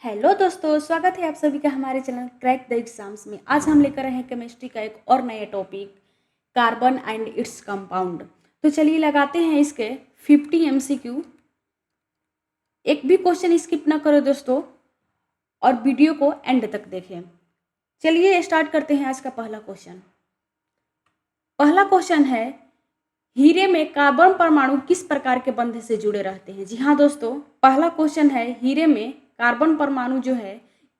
Hello दोस्तों, स्वागत है आप सभी का हमारे चैनल क्रैक द एग्जाम्स में। आज हम लेकर आए हैं केमिस्ट्री का एक और नया topic, carbon and its compound. तो चलिए लगाते हैं इसके 50 MCQ। एक भी क्वेश्चन स्किप ना करो दोस्तों और वीडियो को एंड तक देखें। चलिए स्टार्ट करते हैं आज का पहला क्वेश्चन। पहला क्वेश्चन है, हीरे में कार्बन परमाणु किस प्रकार के बंध से जुड़े रहते हैं। जी हाँ दोस्तों, पहला क्वेश्चन है, हीरे में कार्बन परमाणु जो है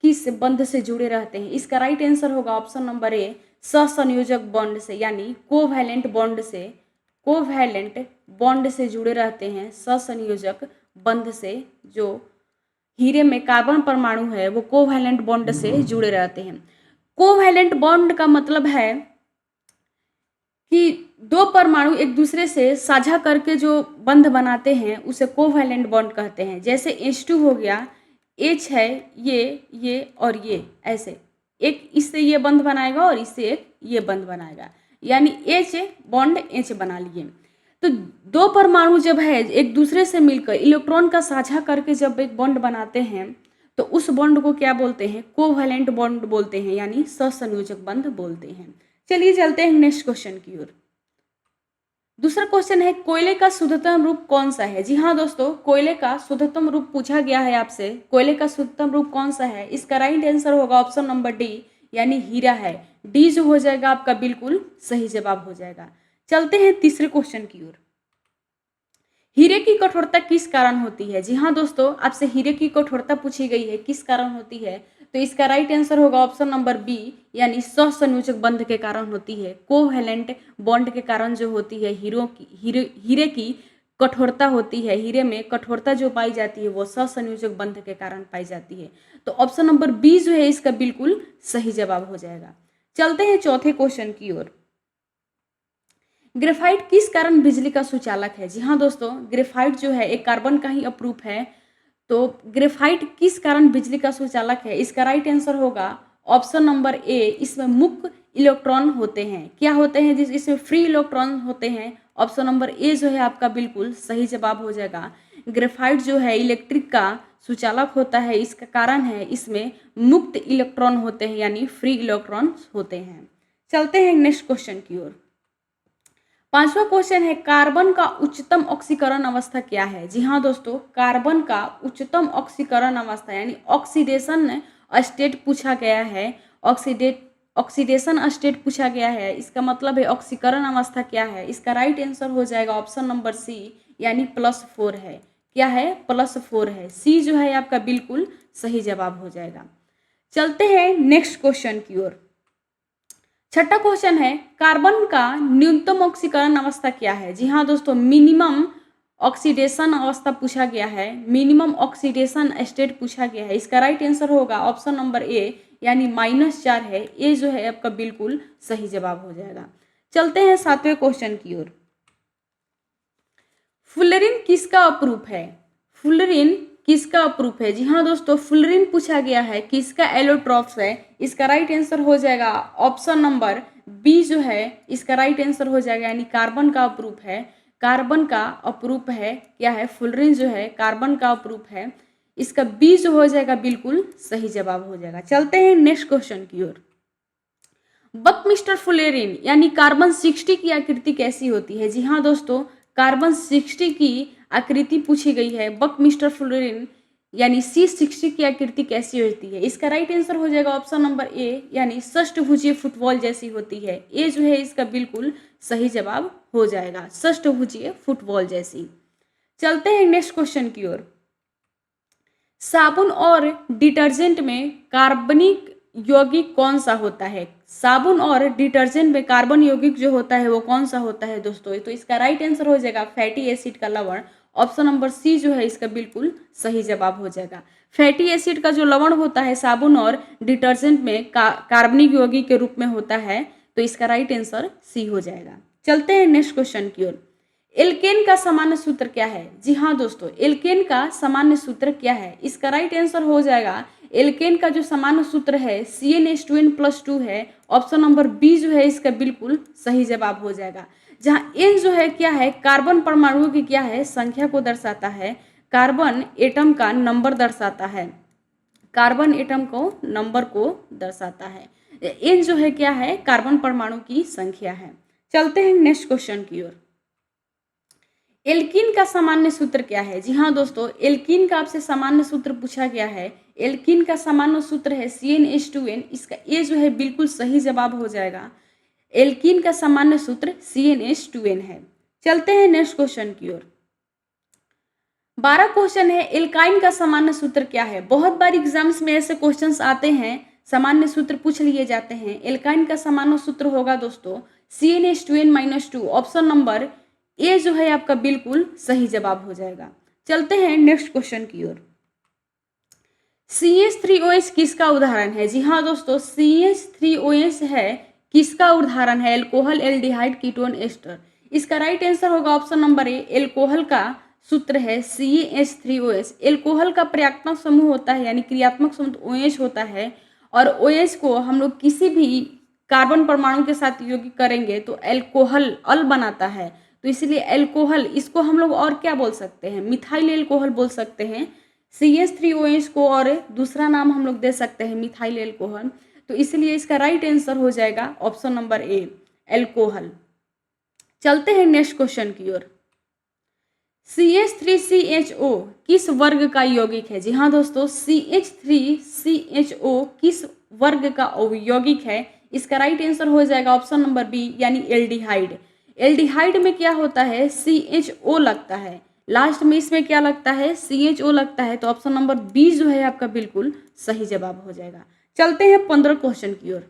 किस बंध से जुड़े रहते हैं। इसका राइट आंसर होगा ऑप्शन नंबर ए, सहसंयोजक बॉन्ड से, यानी कोवैलेंट बॉन्ड से। कोवैलेंट बॉन्ड से जुड़े रहते हैं, सहसंयोजक बंध से। जो हीरे में कार्बन परमाणु है वो कोवैलेंट बॉन्ड से जुड़े रहते हैं। कोवैलेंट बॉन्ड का मतलब है कि दो परमाणु एक दूसरे से साझा करके जो बंध बनाते हैं उसे कोवैलेंट बॉन्ड कहते हैं। जैसे H2 हो गया, H है ये और ये, ऐसे एक इससे ये बंध बनाएगा और इससे एक ये बंध बनाएगा, यानी H बॉन्ड H बना लिए। तो दो परमाणु जब है एक दूसरे से मिलकर इलेक्ट्रॉन का साझा करके जब एक बॉन्ड बनाते हैं तो उस बॉन्ड को क्या बोलते हैं, कोवैलेंट बॉन्ड बोलते हैं, यानी सहसंयोजक बंध बोलते हैं। चलिए चलते हैं नेक्स्ट क्वेश्चन की ओर। दूसरा क्वेश्चन है, कोयले का शुद्धतम रूप कौन सा है। जी हाँ दोस्तों, कोयले का शुद्धतम रूप पूछा गया है आपसे। कोयले का शुद्धतम रूप कौन सा है, इसका राइट आंसर होगा ऑप्शन नंबर डी, यानी हीरा है। डी जो हो जाएगा आपका बिल्कुल सही जवाब हो जाएगा। चलते हैं तीसरे क्वेश्चन की ओर। हीरे की कठोरता किस कारण होती है। जी हाँ दोस्तों, आपसे हीरे की कठोरता पूछी गई है, किस कारण होती है, तो इसका राइट आंसर होगा ऑप्शन नंबर बी, यानी सहसंयोजक बंध के कारण होती है। कोवैलेंट बॉन्ड के कारण जो होती है हीरे की कठोरता होती है। हीरे में कठोरता जो पाई जाती है वो सहसंयोजक बंध के कारण पाई जाती है। तो ऑप्शन नंबर बी जो है इसका बिल्कुल सही जवाब हो जाएगा। चलते हैं चौथे क्वेश्चन की ओर। ग्रेफाइट किस कारण बिजली का सुचालक है। जी हाँ दोस्तों, ग्रेफाइट जो है एक कार्बन का ही अपरूप है। तो ग्रेफाइट किस कारण बिजली का सुचालक है, इसका राइट आंसर होगा ऑप्शन नंबर ए, इसमें मुक्त इलेक्ट्रॉन होते हैं। क्या होते हैं, जिस इसमें फ्री इलेक्ट्रॉन होते हैं। ऑप्शन नंबर ए जो है आपका बिल्कुल सही जवाब हो जाएगा। ग्रेफाइट जो है इलेक्ट्रिक का सुचालक होता है, इसका कारण है इसमें मुक्त इलेक्ट्रॉन होते हैं, यानी फ्री इलेक्ट्रॉन होते हैं। चलते हैं नेक्स्ट क्वेश्चन की ओर। पांचवा क्वेश्चन है, कार्बन का उच्चतम ऑक्सीकरण अवस्था क्या है। जी हाँ दोस्तों, कार्बन का उच्चतम ऑक्सीकरण अवस्था यानी ऑक्सीडेशन स्टेट पूछा गया है। ऑक्सीडेशन स्टेट पूछा गया है, इसका मतलब है ऑक्सीकरण अवस्था क्या है। इसका राइट आंसर हो जाएगा ऑप्शन नंबर सी, यानी +4 है। क्या है, +4 है। सी जो है आपका बिल्कुल सही जवाब हो जाएगा। चलते हैं नेक्स्ट क्वेश्चन की ओर। छठा क्वेश्चन है, कार्बन का न्यूनतम ऑक्सीकरण अवस्था क्या है। जी हाँ दोस्तों, मिनिमम ऑक्सीडेशन अवस्था पूछा गया है, मिनिमम ऑक्सीडेशन स्टेट पूछा गया है। इसका राइट आंसर होगा ऑप्शन नंबर ए, यानी -4 है। ए जो है आपका बिल्कुल सही जवाब हो जाएगा। चलते हैं सातवें क्वेश्चन की ओर। फुलरिन किसका अपरूप है। फुलरिन किसका अपरूप है। जी हाँ दोस्तों, फुलरिन पूछा गया है, किसका एलोट्रॉप्स है। इसका राइट आंसर हो जाएगा ऑप्शन नंबर बी जो है इसका राइट आंसर हो जाएगा, यानी कार्बन का अपरूप है। कार्बन का अपरूप है क्या है, फुलरिन जो है कार्बन का अपरूप है। इसका बी जो हो जाएगा बिल्कुल सही जवाब हो जाएगा। चलते हैं नेक्स्ट क्वेश्चन की ओर। बकमिस्टर फुलेरिन यानी कार्बन 60 की आकृति कैसी होती है। जी हाँ दोस्तों, कार्बन 60 की आकृति पूछी गई है। बकमिस्टर फुलेरिन यानी C60 की आकृति कैसी होती है। इसका राइट आंसर हो जाएगा ऑप्शन नंबर ए, यानी षष्ठभुजीय फुटबॉल जैसी होती है। ए जो है इसका बिल्कुल सही जवाब हो जाएगा, षष्ठभुजीय फुटबॉल जैसी। चलते हैं नेक्स्ट क्वेश्चन की ओर। साबुन और डिटर्जेंट में कार्बनिक यौगिक कौन सा होता है। साबुन और डिटर्जेंट में कार्बन यौगिक जो होता है वो कौन सा होता है दोस्तों, तो इसका राइट आंसर हो जाएगा फैटी एसिड का लवण। ऑप्शन नंबर सी जो है इसका बिल्कुल सही जवाब हो जाएगा। फैटी एसिड का जो लवण होता है साबुन और डिटर्जेंट में कार्बनिक यौगिक के रूप में होता है, तो इसका राइट आंसर सी हो जाएगा। चलते हैं नेक्स्ट क्वेश्चन की ओर। एल्केन का सामान्य सूत्र क्या है। जी हाँ दोस्तों, एल्केन का सामान्य सूत्र क्या है। इसका राइट आंसर हो जाएगा, एल्केन का जो सामान्य सूत्र है CnH2n+2 है। ऑप्शन नंबर बी जो है इसका बिल्कुल सही जवाब हो जाएगा। जहाँ एन जो है क्या है, कार्बन परमाणुओं की क्या है, संख्या को दर्शाता है। कार्बन एटम का नंबर दर्शाता है। कार्बन एटम को नंबर को दर्शाता है। एन जो है क्या है, कार्बन परमाणु की संख्या है। चलते हैं नेक्स्ट क्वेश्चन की ओर। एल्कीन का सामान्य सूत्र क्या है? जी हाँ दोस्तों, एल्कीन का आपसे सामान्य सूत्र पूछा गया है। एल्कीन का सामान्य सूत्र है CnH2n। इसका ए जो है बिल्कुल सही जवाब हो जाएगा। एल्कीन का सामान्य सूत्र CnH2n है। चलते हैं नेक्स्ट क्वेश्चन की ओर। 12 क्वेश्चन है, एल्काइन का सामान्य सूत्र क्या है? बहुत बार एग्जाम्स में ऐसे क्वेश्चंस आते हैं, सामान्य सूत्र पूछ लिए जाते हैं। एल्काइन का सामान्य सूत्र होगा दोस्तों CnH2n-2। ऑप्शन नंबर ए जो है आपका बिल्कुल सही जवाब हो जाएगा। चलते हैं नेक्स्ट क्वेश्चन की ओर। CH3OH किसका उदाहरण है? जी हाँ दोस्तों, CH3OH है किसका उदाहरण है? Alcohol, aldehyde, ketone, ester. इसका राइट आंसर होगा ऑप्शन नंबर ए। एल्कोहल का सूत्र है CH3OH। एल्कोहल का पर्यात्मक समूह होता है यानी क्रियात्मक समूह OH होता है, और OH को हम लोग किसी भी कार्बन परमाणु के साथ यौगिक करेंगे तो एल्कोहल अल बनाता है। तो इसलिए एल्कोहल, इसको हम लोग और क्या बोल सकते हैं? मिथाइल एल्कोहल बोल सकते हैं CH3OH को, और दूसरा नाम हम लोग दे सकते हैं मिथाइल एल्कोहल। तो इसलिए इसका राइट आंसर हो जाएगा ऑप्शन नंबर ए, एल्कोहल। चलते हैं नेक्स्ट क्वेश्चन की ओर। CH3CHO किस वर्ग का यौगिक है? जी हाँ दोस्तों, CH3CHO किस वर्ग का यौगिक है? इसका राइट आंसर हो जाएगा ऑप्शन नंबर बी यानी एल्डिहाइड। एल्डिहाइड में क्या होता है? CHO लगता है, लास्ट में इसमें क्या लगता है? CHO लगता है। तो ऑप्शन नंबर बी जो है आपका बिल्कुल सही जवाब हो जाएगा। चलते हैं 15 क्वेश्चन की ओर।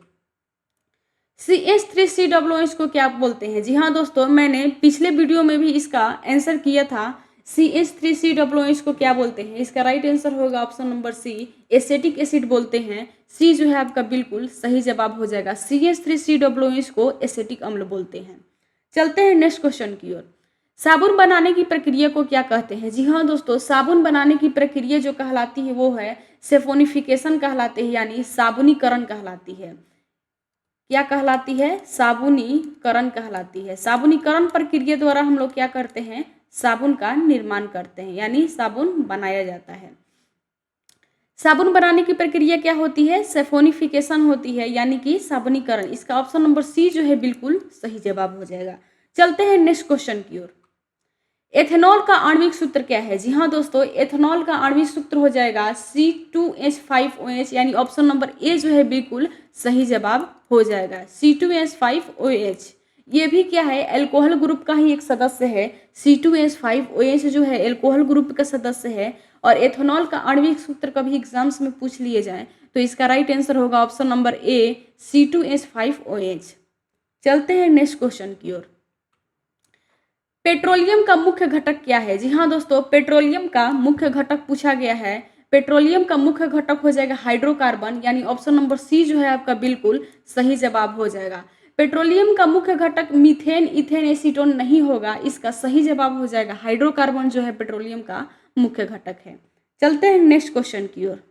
CH3COOH को क्या बोलते हैं? जी हाँ दोस्तों, मैंने पिछले वीडियो में भी इसका आंसर किया था। CH3COOH को क्या बोलते हैं? इसका राइट आंसर होगा option number C, acetic acid बोलते हैं। सी जो है आपका बिल्कुल सही जवाब हो जाएगा। CH3COOH को एसेटिक अम्ल बोलते हैं। चलते हैं नेक्स्ट क्वेश्चन की ओर। साबुन बनाने की प्रक्रिया को क्या कहते हैं? जी हाँ दोस्तों, साबुन बनाने की प्रक्रिया जो कहलाती है वो है सेफोनिफिकेशन कहलाती है, यानी साबुनीकरण कहलाती है। क्या कहलाती है? साबुनीकरण कहलाती है। साबुनीकरण प्रक्रिया द्वारा हम लोग क्या करते हैं? साबुन का निर्माण करते हैं, यानी साबुन बनाया जाता है। साबुन बनाने की प्रक्रिया क्या होती है? सेफोनिफिकेशन होती है, यानी कि साबुनीकरण। इसका ऑप्शन नंबर सी जो है बिल्कुल सही जवाब हो जाएगा। चलते हैं नेक्स्ट क्वेश्चन की ओर। एथेनॉल का आणविक सूत्र क्या है? जी हाँ दोस्तों, एथेनॉल का आणविक सूत्र हो जाएगा C2H5OH, यानी ऑप्शन नंबर ए जो है बिल्कुल सही जवाब हो जाएगा, C2H5OH। ये भी क्या है? एल्कोहल ग्रुप का ही एक सदस्य है। C2H5OH जो है एल्कोहल ग्रुप का सदस्य है, और एथेनॉल का आणविक सूत्र कभी एग्जाम्स में पूछ लिए जाए तो इसका राइट आंसर होगा ऑप्शन नंबर ए, C2H5OH। चलते हैं नेक्स्ट क्वेश्चन की ओर। पेट्रोलियम का मुख्य घटक क्या है? जी हाँ दोस्तों, पेट्रोलियम का मुख्य घटक पूछा गया है। पेट्रोलियम का मुख्य घटक हो जाएगा हाइड्रोकार्बन, यानी ऑप्शन नंबर सी जो है आपका बिल्कुल सही जवाब हो जाएगा। पेट्रोलियम का मुख्य घटक मीथेन, इथेन, एसीटोन नहीं होगा। इसका सही जवाब हो जाएगा हाइड्रोकार्बन जो है पेट्रोलियम का मुख्य घटक है। चलते हैं नेक्स्ट क्वेश्चन की ओर।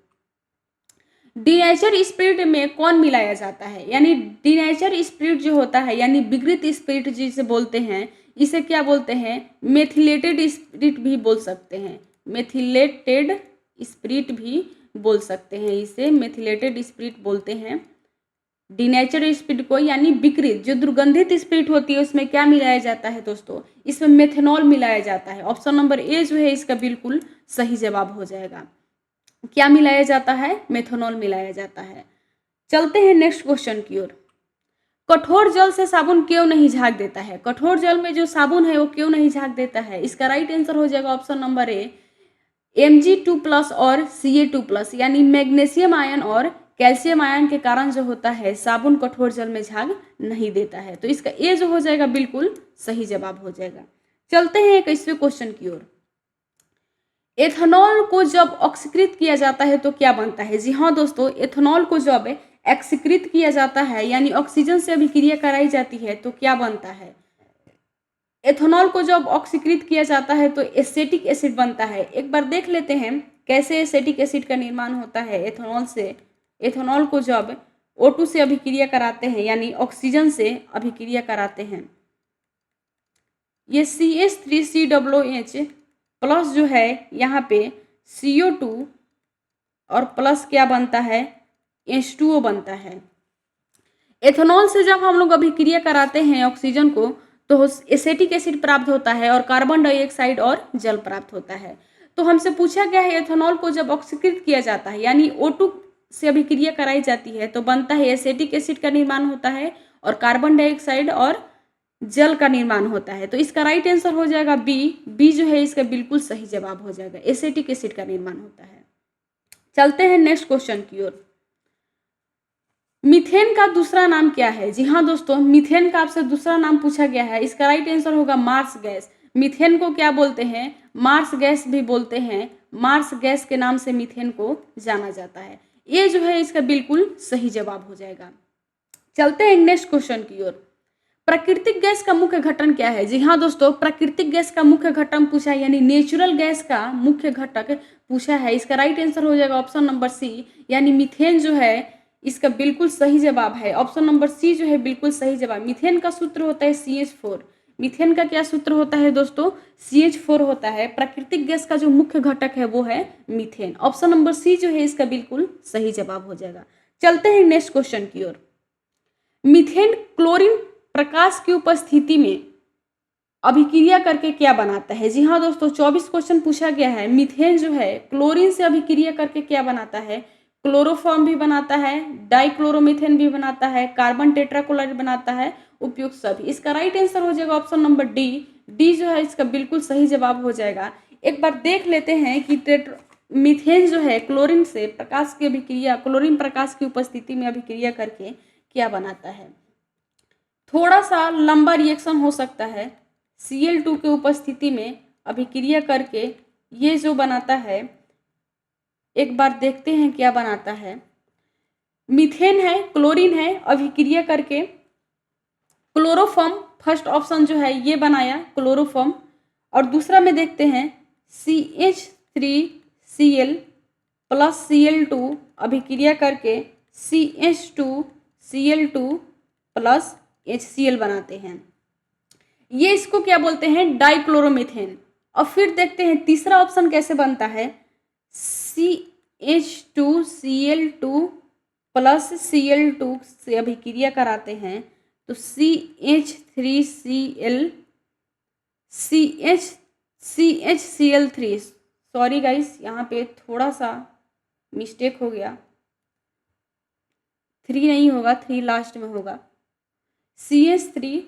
डीनेचर स्पिरिट में कौन मिलाया जाता है? यानी डीनेचर स्पिरिट जो होता है, यानी विकृत स्पिरिट जिसे बोलते हैं, इसे क्या बोलते हैं? मेथिलेटेड स्पिरिट भी बोल सकते हैं। मेथिलेटेड स्पिरिट भी बोल सकते हैं, इसे मेथिलेटेड स्पिरिट बोलते हैं डीनेचर स्पिरिट को, यानी विकृत जो दुर्गंधित स्पिरिट होती है उसमें क्या मिलाया जाता है दोस्तों? इसमें मेथेनॉल मिलाया जाता है। ऑप्शन नंबर ए जो है इसका बिल्कुल सही जवाब हो जाएगा। क्या मिलाया जाता है? मेथेनॉल मिलाया जाता है। चलते हैं नेक्स्ट क्वेश्चन की ओर। कठोर जल से साबुन क्यों नहीं झाग देता है? कठोर जल में जो साबुन है वो क्यों नहीं झाग देता है? इसका राइट आंसर हो जाएगा ऑप्शन नंबर ए, Mg2+ और Ca2+, यानी मैग्नीशियम आयन और कैल्शियम आयन के कारण जो होता है साबुन कठोर जल में झाग नहीं देता है। तो इसका ए जो हो जाएगा बिल्कुल सही जवाब हो जाएगा। चलते हैं 21वें क्वेश्चन की ओर। एथेनॉल को जब ऑक्सीकृत किया जाता है तो क्या बनता है? जी हाँ दोस्तों, एथेनॉल को जब एक्सीकृत किया जाता है यानी ऑक्सीजन से अभिक्रिया कराई जाती है तो क्या बनता है? एथेनॉल को जब ऑक्सीकृत किया जाता है तो एसेटिक एसिड बनता है। एक बार देख लेते हैं कैसे एसेटिक एसिड का निर्माण होता है एथेनॉल से। एथेनॉल को जब O2 से अभिक्रिया कराते हैं यानी ऑक्सीजन से अभिक्रिया कराते हैं, ये CH3COOH प्लस जो है यहाँ पे CO2 और प्लस क्या बनता है, H2O बनता है। एथेनॉल से जब हम लोग अभिक्रिया कराते हैं ऑक्सीजन को तो एसिटिक एसिड प्राप्त होता है और कार्बन डाइऑक्साइड और जल प्राप्त होता है। तो हमसे पूछा गया है एथेनॉल को जब ऑक्सीकृत किया जाता है यानी O2 से अभिक्रिया कराई जाती है तो बनता है एसिटिक एसिड का निर्माण होता है और कार्बन डाइऑक्साइड और जल का निर्माण होता है। तो इसका राइट आंसर हो जाएगा बी जो है इसका बिल्कुल सही जवाब हो जाएगा, एसिटिक एसिड का निर्माण होता है। चलते हैं नेक्स्ट क्वेश्चन की ओर। मीथेन का दूसरा नाम क्या है? जी हाँ दोस्तों, मीथेन का आपसे दूसरा नाम पूछा गया है। इसका राइट आंसर होगा मार्स गैस। मीथेन को क्या बोलते हैं? मार्स गैस भी बोलते हैं। मार्स गैस के नाम से मीथेन को जाना जाता है। ये जो है इसका बिल्कुल सही जवाब हो जाएगा। चलते हैं नेक्स्ट क्वेश्चन की ओर। प्राकृतिक गैस का मुख्य घटक क्या है? जी हाँ दोस्तों, प्राकृतिक गैस का मुख्य घटक पूछा है यानी नेचुरल गैस का मुख्य घटक पूछा है। इसका राइट आंसर हो जाएगा ऑप्शन नंबर सी यानी मीथेन जो है इसका बिल्कुल सही जवाब है। ऑप्शन नंबर सी जो है बिल्कुल सही जवाब। मीथेन का सूत्र होता है CH4। मीथेन का क्या सूत्र होता है दोस्तों? CH4 होता है। प्राकृतिक गैस का जो मुख्य घटक है वो है मीथेन। ऑप्शन नंबर सी जो है इसका बिल्कुल सही जवाब हो जाएगा। चलते हैं नेक्स्ट क्वेश्चन की ओर। मीथेन क्लोरीन प्रकाश की उपस्थिति में अभिक्रिया करके क्या बनाता है? जी हाँ दोस्तों, 24 क्वेश्चन पूछा गया है। मीथेन जो है क्लोरीन से अभिक्रिया करके क्या बनाता है? क्लोरोफॉर्म भी बनाता है, डाइक्लोरोमीथेन भी बनाता है, कार्बन टेट्राक्लोराइड बनाता है, उपयुक्त सभी। इसका राइट आंसर हो जाएगा ऑप्शन नंबर डी जो है इसका बिल्कुल सही जवाब हो जाएगा। एक बार देख लेते हैं कि मीथेन जो है क्लोरीन से प्रकाश की अभिक्रिया, क्लोरीन प्रकाश की उपस्थिति में अभिक्रिया करके क्या बनाता है। थोड़ा सा लंबा रिएक्शन हो सकता है। Cl2 के उपस्थिति में अभिक्रिया करके ये जो बनाता है, एक बार देखते हैं क्या बनाता है। मीथेन है, क्लोरीन है, अभिक्रिया करके क्लोरोफॉर्म, फर्स्ट ऑप्शन जो है ये बनाया क्लोरोफॉर्म। और दूसरा में देखते हैं CH3Cl प्लस Cl2 अभिक्रिया करके CH2Cl2 प्लस HCl बनाते हैं। ये इसको क्या बोलते हैं? डाइक्लोरोमीथेन। और फिर देखते हैं तीसरा ऑप्शन कैसे बनता है। CH2Cl2 प्लस Cl2 से अभिक्रिया कराते हैं तो CH3 सॉरी गाइस, यहाँ पे थोड़ा सा मिस्टेक हो गया। 3 नहीं होगा, 3 लास्ट में होगा। CH3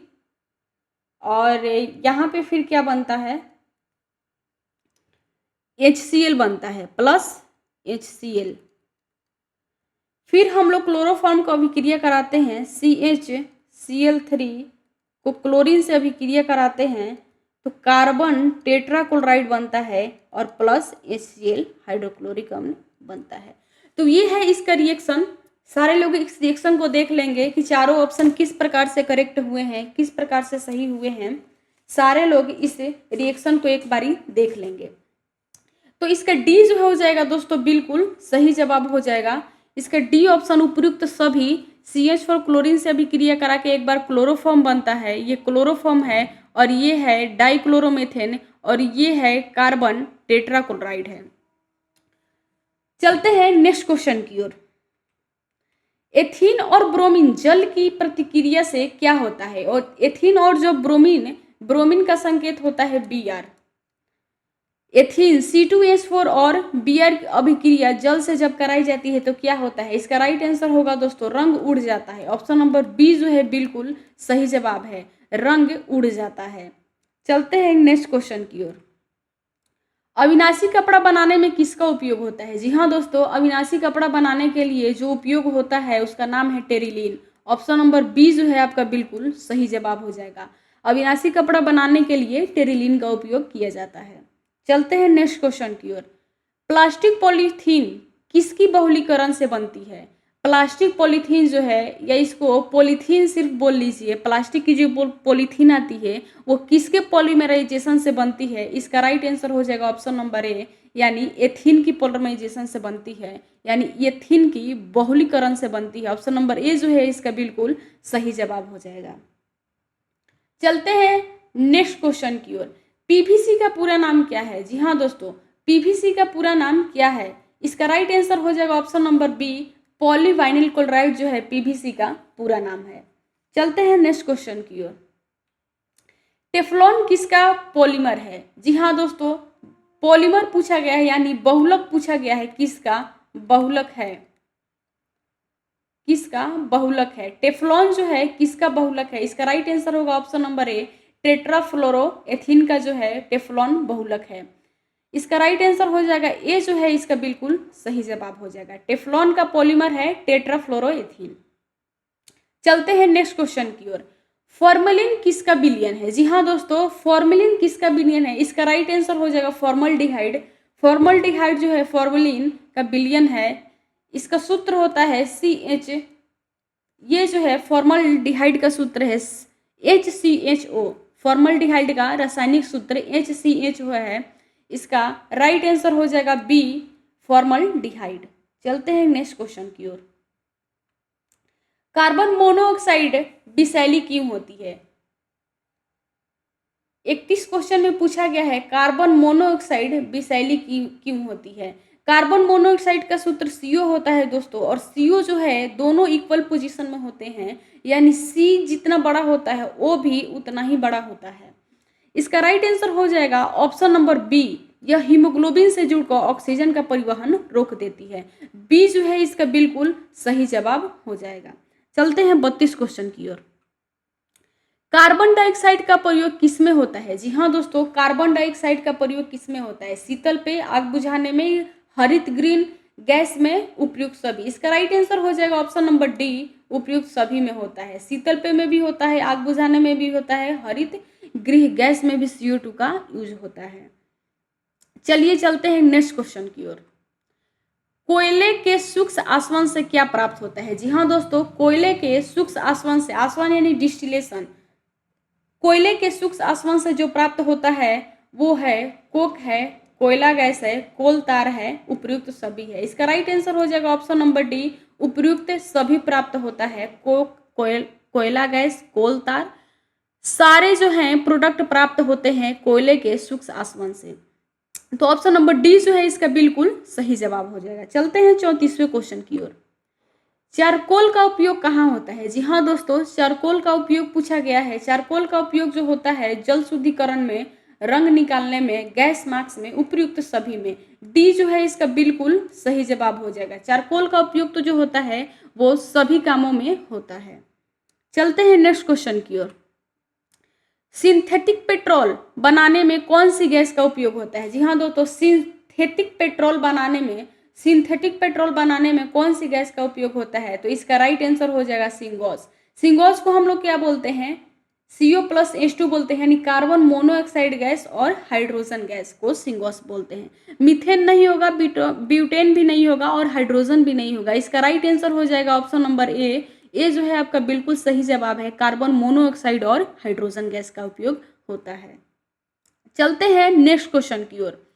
और यहाँ पे फिर क्या बनता है? HCl बनता है प्लस HCl। फिर हम लोग क्लोरोफॉर्म को अभिक्रिया कराते हैं। CHCl3 को क्लोरीन से अभिक्रिया कराते हैं तो कार्बन टेट्राक्लोराइड बनता है और प्लस HCl हाइड्रोक्लोरिक अम्ल बनता है। तो ये है इसका रिएक्शन। सारे लोग इस रिएक्शन को देख लेंगे कि चारों ऑप्शन किस प्रकार से करेक्ट हुए हैं, किस प्रकार से सही हुए हैं। सारे लोग इस रिएक्शन को एक बारी देख लेंगे। तो इसका डी जो हो जाएगा दोस्तों बिल्कुल सही जवाब हो जाएगा। इसका डी ऑप्शन उपयुक्त सभी। CH4 क्लोरीन से अभिक्रिया करा के एक बार क्लोरोफॉर्म बनता है, ये क्लोरोफॉर्म है और ये है डाइक्लोरोमीथेन और ये है कार्बन टेट्राक्लोराइड है। चलते हैं नेक्स्ट क्वेश्चन की ओर। एथीन और ब्रोमीन जल की प्रतिक्रिया से क्या होता है? और एथीन और जो ब्रोमीन का संकेत होता है Br। एथीन C2H4 और Br अभिक्रिया जल से जब कराई जाती है तो क्या होता है? इसका राइट आंसर होगा दोस्तों रंग उड़ जाता है। ऑप्शन नंबर बी जो है बिल्कुल सही जवाब है, रंग उड़ जाता है। चलते हैं नेक्स्ट क्वेश्चन की ओर। अविनाशी कपड़ा बनाने में किसका उपयोग होता है? जी हाँ दोस्तों, अविनाशी कपड़ा बनाने के लिए जो उपयोग होता है उसका नाम है टेरिलीन। ऑप्शन नंबर बी जो है आपका बिल्कुल सही जवाब हो जाएगा। अविनाशी कपड़ा बनाने के लिए टेरिलीन का उपयोग किया जाता है। चलते हैं नेक्स्ट क्वेश्चन की ओर। प्लास्टिक पॉलीथीन किसकी बहुलीकरण से बनती है? प्लास्टिक पॉलीथीन जो है, या इसको पॉलीथीन सिर्फ बोल लीजिए, प्लास्टिक की जो पॉलीथीन आती है वो किसके पॉलीमराइजेशन से बनती है? इसका राइट आंसर हो जाएगा ऑप्शन नंबर ए यानी एथीन की पॉलीमराइजेशन से बनती है, यानी एथीन की बहुलीकरण से बनती है। ऑप्शन नंबर ए जो है इसका बिल्कुल सही जवाब हो जाएगा। चलते हैं नेक्स्ट क्वेश्चन की ओर। पीवीसी का पूरा नाम क्या है? जी हाँ दोस्तों, पीवीसी का पूरा नाम क्या है? इसका राइट आंसर हो जाएगा ऑप्शन नंबर बी, पॉलीवाइनिल क्लोराइड जो है पीवीसी का पूरा नाम है। चलते हैं नेक्स्ट क्वेश्चन की ओर। टेफ्लॉन किसका पॉलीमर है? जी हाँ दोस्तों, पॉलीमर पूछा गया है यानी बहुलक पूछा गया है, किसका बहुलक है, किसका बहुलक है। टेफ्लॉन जो है किसका बहुलक है? इसका राइट आंसर होगा ऑप्शन नंबर ए, टेट्राफ्लोरोएथीन का जो है टेफ्लॉन बहुलक है। इसका राइट आंसर हो जाएगा ए जो है इसका बिल्कुल सही जवाब हो जाएगा। टेफ्लॉन का पॉलीमर है टेट्राफ्लोरोएथीन। चलते हैं नेक्स्ट क्वेश्चन की ओर। फॉर्मेलिन किसका विलयन है? जी हाँ दोस्तों, फॉर्मेलिन किसका विलयन है? इसका राइट आंसर हो जाएगा फॉर्मल्डिहाइड। फॉर्मल्डिहाइड जो है फॉर्मेलिन का विलयन है। इसका सूत्र होता है CH, ये जो है फॉर्मल्डिहाइड का सूत्र है HCHO। फॉर्मल्डिहाइड का रासायनिक सूत्र HCHO है। इसका राइट आंसर हो जाएगा बी, फॉर्मल्डिहाइड। चलते हैं नेक्स्ट क्वेश्चन की ओर। कार्बन मोनोऑक्साइड विषैली क्यों होती है? 31 क्वेश्चन में पूछा गया है कार्बन मोनोऑक्साइड विषैली क्यों होती है। कार्बन मोनोऑक्साइड का सूत्र CO होता है दोस्तों, और CO जो है दोनों इक्वल पोजीशन में होते हैं, यानी C जितना बड़ा होता है O भी उतना ही बड़ा होता है। इसका राइट आंसर हो जाएगा ऑप्शन नंबर बी, यह हीमोग्लोबिन से जुड़कर ऑक्सीजन का परिवहन रोक देती है। बी जो है इसका बिल्कुल सही जवाब हो जाएगा। चलते हैं 32 क्वेश्चन की ओर। कार्बन डाइऑक्साइड का प्रयोग किसमें होता है? जी हाँ दोस्तों, कार्बन डाइऑक्साइड का प्रयोग किसमें होता है? शीतल पेय, आग बुझाने में, हरित ग्रीन गैस में, उपयुक्त सभी। इसका राइट आंसर हो जाएगा ऑप्शन नंबर डी, उपयुक्त सभी में होता है। शीतल पेय में भी होता है, आग बुझाने में भी होता है, हरित गृह गैस में भी CO2 का यूज होता है। चलिए चलते हैं नेक्स्ट क्वेश्चन की ओर। कोयले के सूक्ष्म आसवन से क्या प्राप्त होता है? जी हाँ दोस्तों, कोयले के सूक्ष्म आसवन से, आसवन यानी डिस्टिलेशन, कोयले के सूक्ष्म आसवन से जो प्राप्त होता है वो है कोक है, कोयला गैस है, कोल तार है, उपयुक्त सभी है। इसका राइट आंसर हो जाएगा ऑप्शन नंबर डी, उपयुक्त सभी प्राप्त होता है। कोक, कोयला गैस, कोल तार, सारे जो हैं प्रोडक्ट प्राप्त होते हैं कोयले के सूक्ष्म आसवन से। तो ऑप्शन नंबर डी जो है इसका बिल्कुल सही जवाब हो जाएगा। चलते हैं 34वें क्वेश्चन की ओर। चारकोल का उपयोग कहाँ होता है? जी हाँ दोस्तों, चारकोल का उपयोग पूछा गया है। चारकोल का उपयोग जो होता है जल शुद्धिकरण में, रंग निकालने में, गैस मास्क में, उपयुक्त सभी में। डी जो है इसका बिल्कुल सही जवाब हो जाएगा। चारकोल का उपयोग तो जो होता है वो सभी कामों में होता है। चलते हैं नेक्स्ट क्वेश्चन की ओर। सिंथेटिक पेट्रोल बनाने में कौन सी गैस का उपयोग होता है? जी हाँ दोस्तों, सिंथेटिक पेट्रोल बनाने में कौन सी गैस का उपयोग होता है? तो इसका राइट आंसर हो जाएगा सिंगोस। सिंगोस को हम लोग क्या बोलते हैं? CO+H2 बोलते हैं, यानी कार्बन मोनोऑक्साइड गैस और हाइड्रोजन गैस को सिंगोस बोलते हैं। मीथेन नहीं होगा, ब्यूटेन भी नहीं होगा और हाइड्रोजन भी नहीं होगा। इसका राइट आंसर हो जाएगा ऑप्शन नंबर ए जो है आपका बिल्कुल सही जवाब है। कार्बन मोनोऑक्साइड और हाइड्रोजन गैस का उपयोग होता है। चलते हैं नेक्स्ट क्वेश्चन की ओर।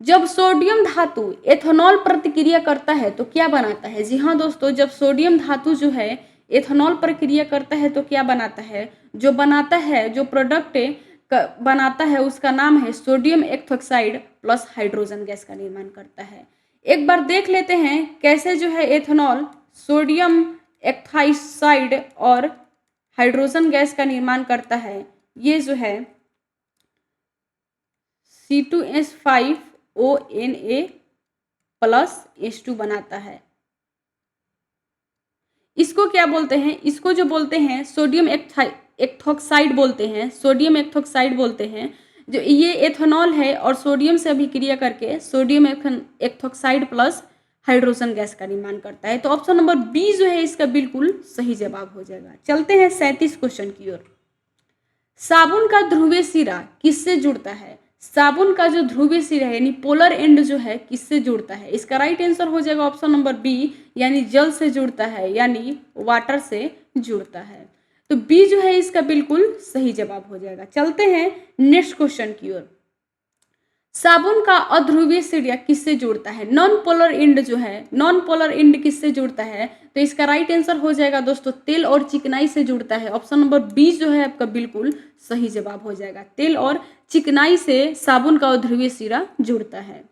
जब सोडियम धातु एथेनॉल प्रतिक्रिया करता है तो क्या बनाता है? जी हाँ दोस्तों, जब सोडियम धातु जो है एथेनॉल प्रक्रिया करता है तो क्या बनाता है? जो बनाता है, जो प्रोडक्ट बनाता है उसका नाम है sodium ethoxide plus hydrogen gas का निर्माण करता है। एक बार देख लेते हैं कैसे जो है एथेनॉल, सोडियम एथोक्साइड और हाइड्रोजन गैस का निर्माण करता है। ये जो है C2H5ONA प्लस H2 बनाता है। इसको क्या बोलते हैं? इसको जो बोलते हैं सोडियम एथोक्साइड बोलते हैं, सोडियम एथोक्साइड बोलते हैं। जो ये एथेनॉल है और सोडियम से अभिक्रिया करके sodium ethoxide plus hydrogen gas का निर्माण करता है। तो ऑप्शन नंबर बी जो है इसका बिल्कुल सही जवाब हो जाएगा। चलते हैं 37 क्वेश्चन की ओर। साबुन का ध्रुवीय सिरा किससे जुड़ता है? साबुन का जो ध्रुवीय सिरा है यानी पोलर एंड जो है किससे जुड़ता है? इसका राइट आंसर हो जाएगा ऑप्शन नंबर बी, यानी जल से जुड़ता है, यानी वाटर से जुड़ता है। तो बी जो है इसका बिल्कुल सही जवाब हो जाएगा। चलते हैं नेक्स्ट क्वेश्चन की ओर। साबुन का अध्रुवीय सिरा किससे जुड़ता है? नॉन पोलर एंड जो है, नॉन पोलर एंड किससे जुड़ता है? तो इसका राइट आंसर हो जाएगा दोस्तों तेल और चिकनाई से जुड़ता है। ऑप्शन नंबर बी जो है आपका बिल्कुल सही जवाब हो जाएगा। तेल और चिकनाई से साबुन का अध्रुवीय सिरा जुड़ता है।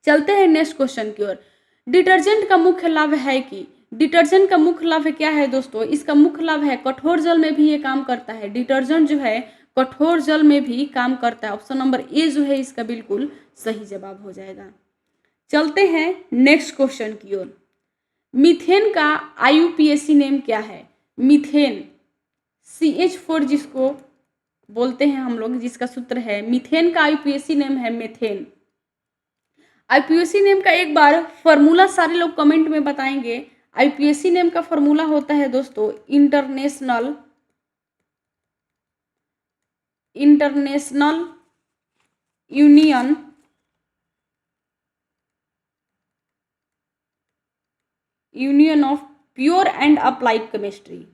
चलते हैं नेक्स्ट क्वेश्चन की ओर। डिटर्जेंट का मुख्य लाभ है कि डिटर्जेंट का मुख्य लाभ क्या है दोस्तों? इसका मुख्य लाभ है कठोर जल में भी ये काम करता है। डिटर्जेंट जो है कठोर जल में भी काम करता है। ऑप्शन नंबर ए जो है इसका बिल्कुल सही जवाब हो जाएगा। चलते हैं नेक्स्ट क्वेश्चन की ओर। मीथेन का IUPAC नेम क्या है? मीथेन CH4 जिसको बोलते हैं हम लोग, जिसका सूत्र है मीथेन का IUPAC नेम है मेथेन। IUPAC नेम का एक बार फॉर्मूला सारे लोग कमेंट में बताएंगे। IUPAC नेम का फॉर्मूला होता है दोस्तों international union of pure and applied chemistry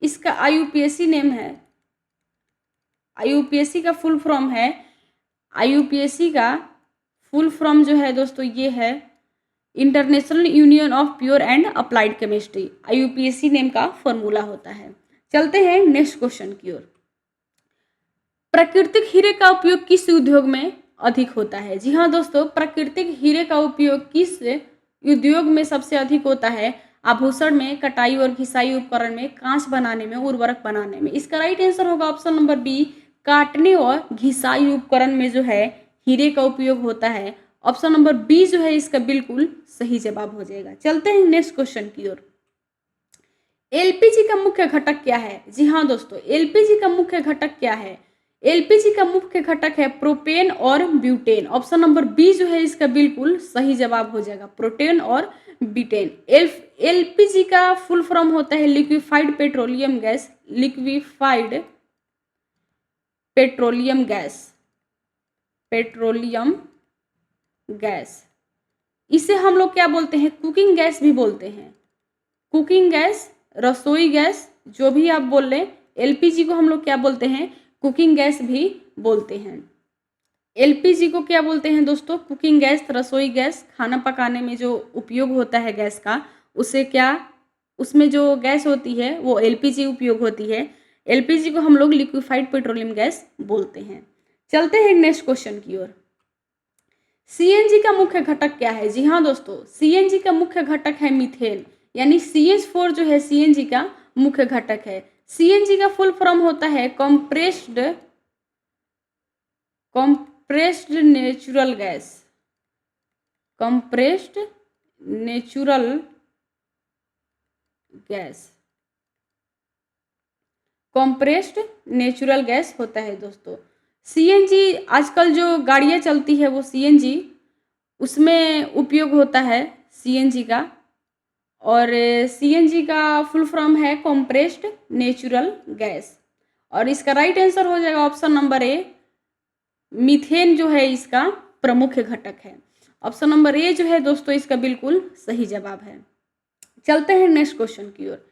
इसका IUPAC नेम है, IUPAC का फुल फॉर्म है, IUPAC का फुल फॉर्म जो है दोस्तों ये है international union of pure and applied chemistry. IUPAC name का फॉर्मूला होता है। चलते हैं नेक्स्ट क्वेश्चन की ओर। प्राकृतिक हीरे का उपयोग किस उद्योग में अधिक होता है? जी हाँ दोस्तों, प्राकृतिक हीरे का उपयोग किस उद्योग में सबसे अधिक होता है? आभूषण में, कटाई और घिसाई उपकरण में, कांच बनाने में, उर्वरक बनाने में। इसका राइट आंसर होगा ऑप्शन नंबर बी, काटने और घिसाई उपकरण में जो है हीरे का उपयोग होता है। ऑप्शन नंबर बी जो है इसका बिल्कुल सही जवाब हो जाएगा। चलते हैं नेक्स्ट क्वेश्चन की ओर। LPG का मुख्य घटक क्या है? जी हाँ दोस्तों, LPG का मुख्य घटक क्या है? LPG का मुख्य घटक है प्रोपेन और ब्यूटेन। ऑप्शन नंबर बी जो है इसका बिल्कुल सही जवाब हो जाएगा, प्रोटेन और ब्यूटेन। LPG का फुल फॉर्म होता है liquefied petroleum gas, liquefied petroleum gas. इसे हम लोग क्या बोलते हैं? कुकिंग गैस भी बोलते हैं। कुकिंग गैस, रसोई गैस, जो भी आप बोल लें, LPG को हम लोग क्या बोलते हैं? कुकिंग गैस भी बोलते हैं। LPG को क्या बोलते हैं दोस्तों? कुकिंग गैस, रसोई गैस। खाना पकाने में जो उपयोग होता है गैस का, उसे क्या, उसमें जो गैस होती है वो LPG उपयोग होती है। LPG को हम लोग लिक्विफाइड पेट्रोलियम गैस बोलते हैं। चलते हैं नेक्स्ट क्वेश्चन की ओर। CNG का मुख्य घटक क्या है? जी हाँ दोस्तों, CNG का मुख्य घटक है मीथेन, यानी CH4 जो है CNG का मुख्य घटक है। CNG का फुल फॉर्म होता है compressed natural gas, compressed natural gas होता है दोस्तों। CNG आजकल जो गाड़ियाँ चलती है वो CNG, उसमें उपयोग होता है CNG का, और CNG का फुल फॉर्म है कंप्रेस्ड नेचुरल गैस, और इसका राइट आंसर हो जाएगा ऑप्शन नंबर ए, मीथेन जो है इसका प्रमुख घटक है। ऑप्शन नंबर ए जो है दोस्तों इसका बिल्कुल सही जवाब है। चलते हैं नेक्स्ट क्वेश्चन की ओर।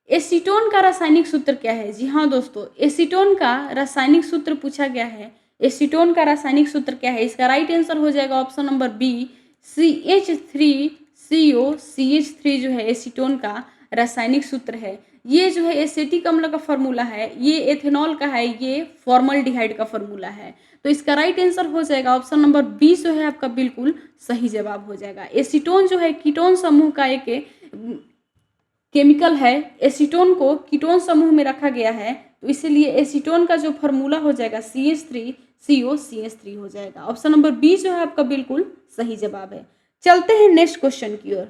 एसीटोन का रासायनिक सूत्र क्या है? जी हाँ दोस्तों, एसीटोन का रासायनिक सूत्र पूछा गया है। एसीटोन का रासायनिक सूत्र क्या है? इसका राइट आंसर हो जाएगा option number B, CH3CO। CH3 जो है एसीटोन का रासायनिक सूत्र है। ये जो है एसिटिक अम्ल का फॉर्मूला है, ये एथेनॉल का है, ये फॉर्मल्डिहाइड का फॉर्मूला है। तो इसका राइट आंसर हो जाएगा ऑप्शन नंबर बी जो है आपका बिल्कुल सही जवाब हो जाएगा। एसीटोन जो है कीटोन समूह का एक केमिकल है। एसीटोन को कीटोन समूह में रखा गया है, तो इसीलिए एसीटोन का जो फॉर्मूला हो जाएगा CH3CO हो जाएगा। ऑप्शन नंबर बी जो है आपका बिल्कुल सही जवाब है। चलते हैं नेक्स्ट क्वेश्चन की ओर।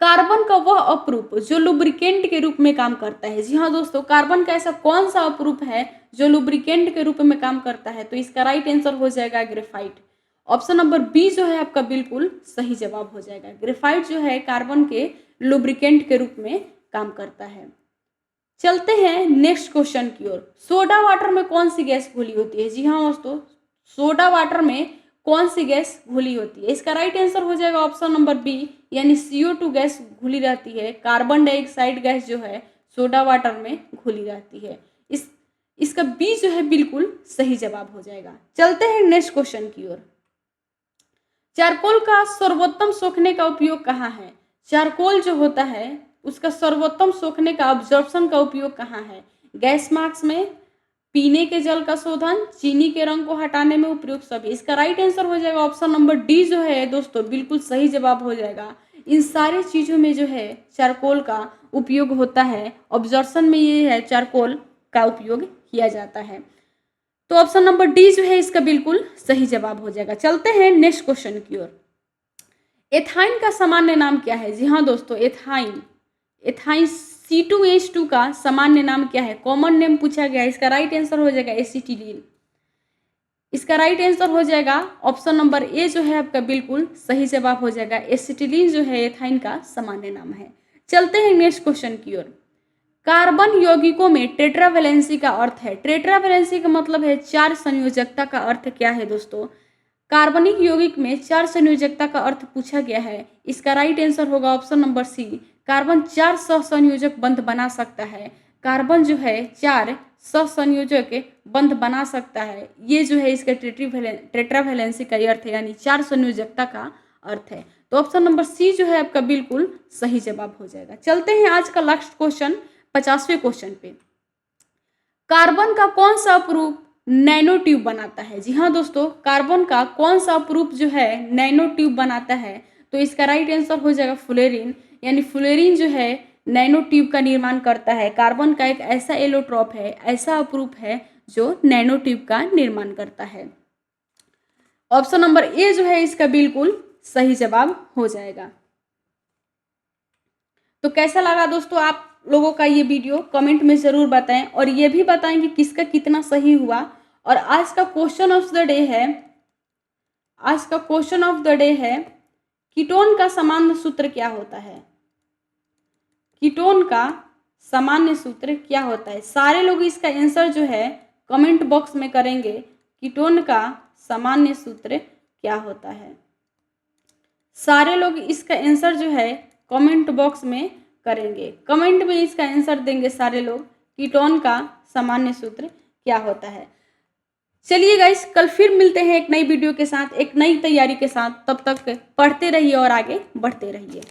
कार्बन का वह अपरूप जो लुब्रिकेंट के रूप में काम करता है? जी हाँ दोस्तों, कार्बन का ऐसा कौन सा अपरूप है जो लुब्रिकेंट के रूप में काम करता है? तो इसका राइट आंसर हो जाएगा ग्रेफाइट। ऑप्शन नंबर बी जो है आपका बिल्कुल सही जवाब हो जाएगा। ग्रेफाइट जो है कार्बन के लुब्रिकेंट के रूप में काम करता है। चलते हैं नेक्स्ट क्वेश्चन की ओर। सोडा वाटर में कौन सी गैस घुली होती है? जी हाँ दोस्तों, सोडा वाटर में कौन सी गैस घुली होती है? इसका राइट आंसर हो जाएगा ऑप्शन नंबर बी, यानी CO2 गैस घुली रहती है। कार्बन डाइऑक्साइड गैस जो है सोडा वाटर में घुली रहती है। इसका बी जो है बिल्कुल सही जवाब हो जाएगा। चलते हैं नेक्स्ट क्वेश्चन की ओर। चारकोल का सर्वोत्तम सोखने का उपयोग कहाँ है? चारकोल जो होता है उसका सर्वोत्तम सोखने का ऑब्जर्प्शन का उपयोग कहाँ है? गैस मार्क्स में, पीने के जल का शोधन, चीनी के रंग को हटाने में उपयोग सभी। इसका राइट आंसर हो जाएगा ऑप्शन नंबर डी जो है दोस्तों, बिल्कुल सही जवाब हो जाएगा। इन सारी चीज़ों में जो है चारकोल का उपयोग होता है। ऑब्जर्प्शन में ये है चारकोल का उपयोग किया जाता है। तो ऑप्शन नंबर डी जो है इसका बिल्कुल सही जवाब हो जाएगा। चलते हैं नेक्स्ट क्वेश्चन की ओर। एथाइन का सामान्य नाम क्या है? जी हाँ दोस्तों, एथाइन C2H2 का सामान्य नाम क्या है? कॉमन नेम पूछा गया है। इसका राइट आंसर हो जाएगा एसिटिलीन। इसका राइट आंसर हो जाएगा ऑप्शन नंबर ए जो है आपका बिल्कुल सही जवाब हो जाएगा। एसिटिलीन जो है एथाइन का सामान्य नाम है। चलते हैं नेक्स्ट क्वेश्चन की ओर। कार्बन यौगिकों में टेट्रावैलेंसी का अर्थ है। टेट्रावैलेंसी का मतलब है 4 संयोजकता का अर्थ क्या है दोस्तों? कार्बनिक यौगिक में 4 संयोजकता का अर्थ पूछा गया है। इसका राइट आंसर होगा ऑप्शन नंबर सी। कार्बन 4 सहसंयोजक बंध बना सकता है। कार्बन जो है 4 सहसंयोजक बंध बना सकता है। ये जो है इसका टेट्रावैलेंसी का अर्थ है, यानी 4 संयोजकता का अर्थ है। तो ऑप्शन नंबर सी जो है आपका बिल्कुल सही जवाब हो जाएगा। चलते हैं आज का लास्ट क्वेश्चन 50वें क्वेश्चन पे। कार्बन का कौन सा अपरूप नैनो ट्यूब बनाता है? जी हाँ दोस्तों, कार्बन का कौन सा अपरूप जो है नैनो ट्यूब बनाता है? तो इसका राइट आंसर हो जाएगा फ्लोरीन। यानी फ्लोरीन जो है नैनो ट्यूब का निर्माण करता है। कार्बन का एक ऐसा एलोट्रॉप है, ऐसा अपरूप है जो नैनो ट्यूब का निर्माण करता है। ऑप्शन नंबर ए जो है इसका बिल्कुल सही जवाब हो जाएगा। तो कैसा लगा दोस्तों आप लोगों का ये वीडियो? कमेंट में ज़रूर बताएं और ये भी बताएं कि किसका कितना सही हुआ। और आज का क्वेश्चन ऑफ द डे है कीटोन का सामान्य सूत्र क्या होता है? कीटोन का सामान्य सूत्र क्या होता है? सारे लोग इसका आंसर जो है कमेंट बॉक्स में करेंगे। कीटोन का सामान्य सूत्र क्या होता है? सारे लोग इसका आंसर जो है कमेंट बॉक्स में करेंगे। कमेंट में इसका आंसर देंगे सारे लोग, कीटोन का सामान्य सूत्र क्या होता है। चलिए गाइस, कल फिर मिलते हैं एक नई वीडियो के साथ, एक नई तैयारी के साथ। तब तक पढ़ते रहिए और आगे बढ़ते रहिए।